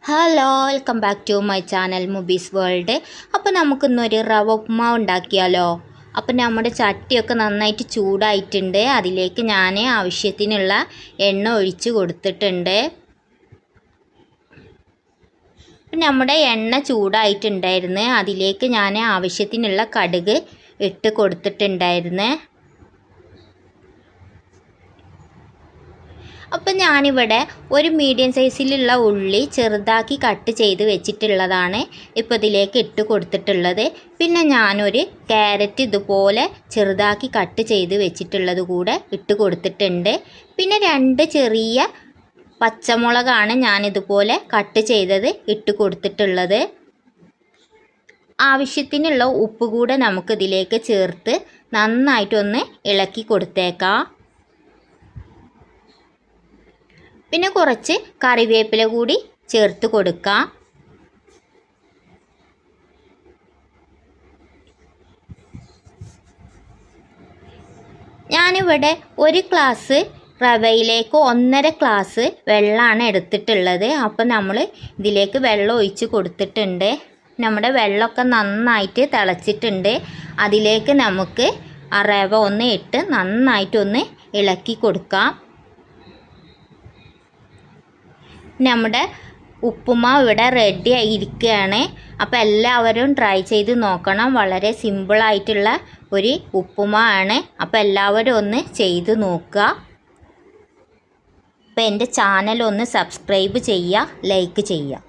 Hello, welcome back to my channel Mubees world. അപ്പോൾ നമുക്കിന്നൊരു റവ ഉപ്മാവ് ഉണ്ടാക്കിയാലോ. അപ്പോൾ നമ്മുടെ ചട്ടിയൊക്കെ നന്നായിട്ട് ചൂടായിട്ടുണ്ട്. അതിലേക്ക് ഞാൻ ആവശ്യത്തിനുള്ള എണ്ണ ഒഴിച്ച് കൊടുത്തിട്ടുണ്ട്. നമ്മുടെ എണ്ണ ചൂടായിട്ടുണ്ടായിരുന്നു. അതിലേക്ക് ഞാൻ ആവശ്യത്തിനുള്ള കടുക് ഇട്ട് കൊടുത്തിട്ടുണ്ടായിരുന്നു. അപ്പം ഞാനിവിടെ ഒരു മീഡിയം സൈസിലുള്ള ഉള്ളി ചെറുതാക്കി കട്ട് ചെയ്ത് വെച്ചിട്ടുള്ളതാണ് ഇപ്പോൾ ഇതിലേക്ക് ഇട്ട് കൊടുത്തിട്ടുള്ളത്. പിന്നെ ഞാനൊരു ക്യാരറ്റ് ഇതുപോലെ ചെറുതാക്കി കട്ട് ചെയ്ത് വെച്ചിട്ടുള്ളത് കൂടെ ഇട്ട് കൊടുത്തിട്ടുണ്ട്. പിന്നെ 2 ചെറിയ പച്ചമുളകാണ് ഞാനിതുപോലെ കട്ട് ചെയ്തത് ഇട്ട് കൊടുത്തിട്ടുള്ളത്. ആവശ്യത്തിനുള്ള ഉപ്പ് കൂടെ നമുക്കിതിലേക്ക് ചേർത്ത് നന്നായിട്ടൊന്ന് ഇളക്കി കൊടുത്തേക്കാം. പിന്നെ കുറച്ച് കറിവേപ്പില കൂടി ചേർത്ത് കൊടുക്കാം. ഞാനിവിടെ ഒരു ഗ്ലാസ് റവയിലേക്ക് 1.5 ഗ്ലാസ് വെള്ളമാണ് എടുത്തിട്ടുള്ളത്. അപ്പം നമ്മൾ ഇതിലേക്ക് വെള്ളം ഒഴിച്ച് കൊടുത്തിട്ടുണ്ട്. നമ്മുടെ വെള്ളമൊക്കെ നന്നായിട്ട് തിളച്ചിട്ടുണ്ട്. അതിലേക്ക് നമുക്ക് ആ റവ ഒന്ന് ഇട്ട് നന്നായിട്ടൊന്ന് ഇളക്കി കൊടുക്കാം. നമ്മുടെ ഉപ്പുമാവ് ഇവിടെ റെഡി ആയിരിക്കുകയാണ്. അപ്പോൾ എല്ലാവരും ട്രൈ ചെയ്ത് നോക്കണം. വളരെ സിമ്പിളായിട്ടുള്ള ഒരു ഉപ്പുമാവാണ്. അപ്പോൾ എല്ലാവരും ഒന്ന് ചെയ്ത് നോക്കുക. അപ്പോൾ എൻ്റെ ചാനൽ ഒന്ന് സബ്സ്ക്രൈബ് ചെയ്യുക, ലൈക്ക് ചെയ്യുക.